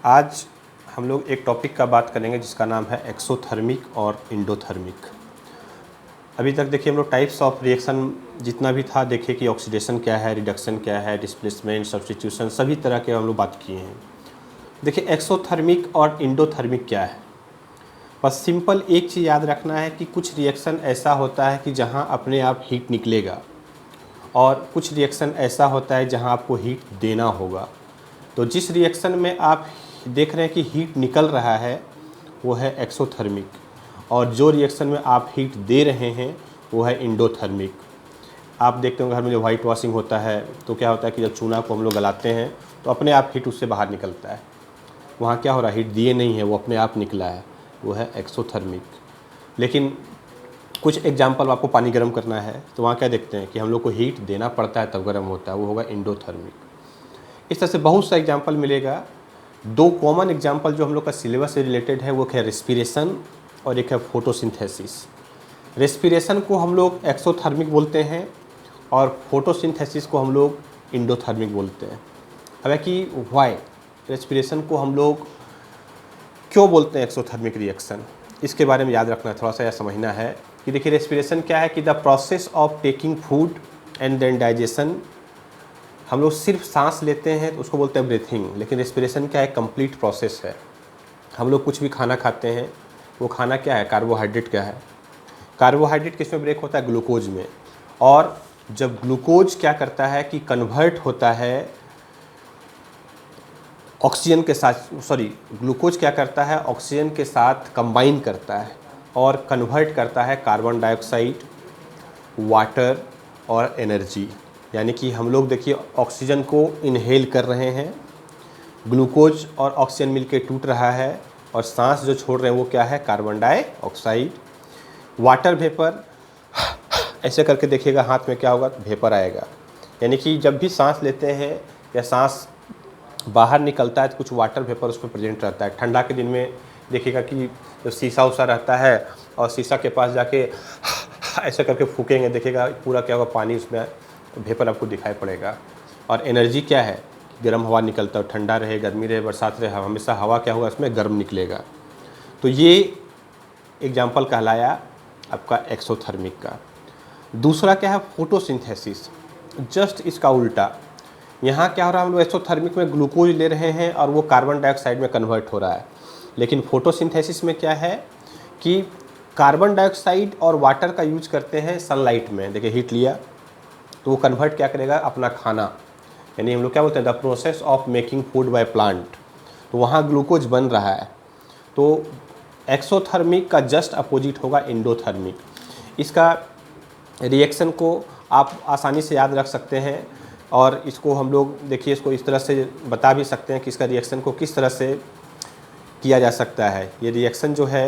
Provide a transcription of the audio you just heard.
आज हम लोग एक टॉपिक का बात करेंगे जिसका नाम है एक्सोथर्मिक और इंडोथर्मिक। अभी तक देखिए हम लोग टाइप्स ऑफ रिएक्शन जितना भी था देखिए कि ऑक्सीडेशन क्या है, रिडक्शन क्या है, डिस्प्लेसमेंट, सब्स्टिट्यूशन, सभी तरह के हम लोग बात किए हैं। देखिए एक्सोथर्मिक और इंडोथर्मिक क्या है, बस सिंपल एक चीज़ याद रखना है कि कुछ रिएक्शन ऐसा होता है कि जहाँ अपने आप हीट निकलेगा और कुछ रिएक्शन ऐसा होता है जहाँ आपको हीट देना होगा। तो जिस रिएक्शन में आप देख रहे हैं कि हीट निकल रहा है वो है एक्सोथर्मिक, और जो रिएक्शन में आप हीट दे रहे हैं वो है इंडोथर्मिक। आप देखते होंगे घर में जो वाइट वॉशिंग होता है तो क्या होता है कि जब चूना को हम लोग गलाते हैं तो अपने आप हीट उससे बाहर निकलता है। वहाँ क्या हो रहा है, हीट दिए नहीं है, वो अपने आप निकला है, वो है एक्सोथर्मिक। लेकिन कुछ एग्जाम्पल आपको पानी गर्म करना है तो वहाँ क्या देखते हैं कि हम लोग को हीट देना पड़ता है तब गर्म होता है, वो होगा इंडोथर्मिक। इस तरह से बहुत सा एग्जाम्पल मिलेगा। दो कॉमन एग्जाम्पल जो हम लोग का सिलेबस से रिलेटेड है वो है रेस्पिरेशन और एक है फोटोसिंथेसिस। रेस्पिरेशन को हम लोग एक्सोथर्मिक बोलते हैं और फोटोसिंथेसिस को हम लोग इंडोथर्मिक बोलते हैं। हालांकि वाई रेस्पिरेशन को हम लोग क्यों बोलते हैं एक्सोथर्मिक रिएक्शन, इसके बारे में याद रखना है, थोड़ा सा यह समझना है कि देखिए रेस्पिरेशन क्या है कि the process of taking food and then digestion. हम लोग सिर्फ सांस लेते हैं तो उसको बोलते हैं ब्रीथिंग, लेकिन रेस्पिरेशन क्या है, कंप्लीट प्रोसेस है। हम लोग कुछ भी खाना खाते हैं, वो खाना क्या है, कार्बोहाइड्रेट क्या है, कार्बोहाइड्रेट किस में ब्रेक होता है, ग्लूकोज में। और जब ग्लूकोज क्या करता है कि कन्वर्ट होता है ऑक्सीजन के साथ, ग्लूकोज क्या करता है, ऑक्सीजन के साथ कंबाइन करता है और कन्वर्ट करता है कार्बन डाइऑक्साइड, वाटर और एनर्जी। यानी कि हम लोग देखिए ऑक्सीजन को इनहेल कर रहे हैं, ग्लूकोज और ऑक्सीजन मिलके टूट रहा है और सांस जो छोड़ रहे हैं वो क्या है, कार्बन डाइऑक्साइड। वाटर वेपर, ऐसे करके देखिएगा हाथ में क्या होगा, वेपर आएगा। यानी कि जब भी सांस लेते हैं या सांस बाहर निकलता है तो कुछ वाटर वेपर उसमें प्रेजेंट रहता है। ठंडा के दिन में देखिएगा कि जब शीशा उसा रहता है और शीशा के पास जाके ऐसे करके फूकेंगे, देखिएगा पूरा क्या होगा, पानी उसमें वेपर आपको दिखाई पड़ेगा। और एनर्जी क्या है, गर्म हवा निकलता है, ठंडा रहे, गर्मी रहे, बरसात रहे, हमेशा हवा क्या होगा, इसमें गर्म निकलेगा। तो ये एग्जाम्पल कहलाया आपका एक्सोथर्मिक का। दूसरा क्या है, फोटोसिंथेसिस, जस्ट इसका उल्टा। यहाँ क्या हो रहा है, हम लोग एक्सोथर्मिक में ग्लूकोज ले रहे हैं और वो कार्बन डाइऑक्साइड में कन्वर्ट हो रहा है। लेकिन फोटोसिंथेसिस में क्या है कि कार्बन डाइऑक्साइड और वाटर का यूज करते हैं सनलाइट में। देखिए हीट लिया तो वो कन्वर्ट क्या करेगा, अपना खाना, यानी हम लोग क्या बोलते हैं, the process of making food by plant. तो वहाँ ग्लूकोज बन रहा है। तो एक्सोथर्मिक का जस्ट अपोजिट होगा इंडोथर्मिक। इसका रिएक्शन को आप आसानी से याद रख सकते हैं और इसको हम लोग देखिए इसको इस तरह से बता भी सकते हैं कि इसका रिएक्शन को किस तरह से किया जा सकता है। ये रिएक्शन जो है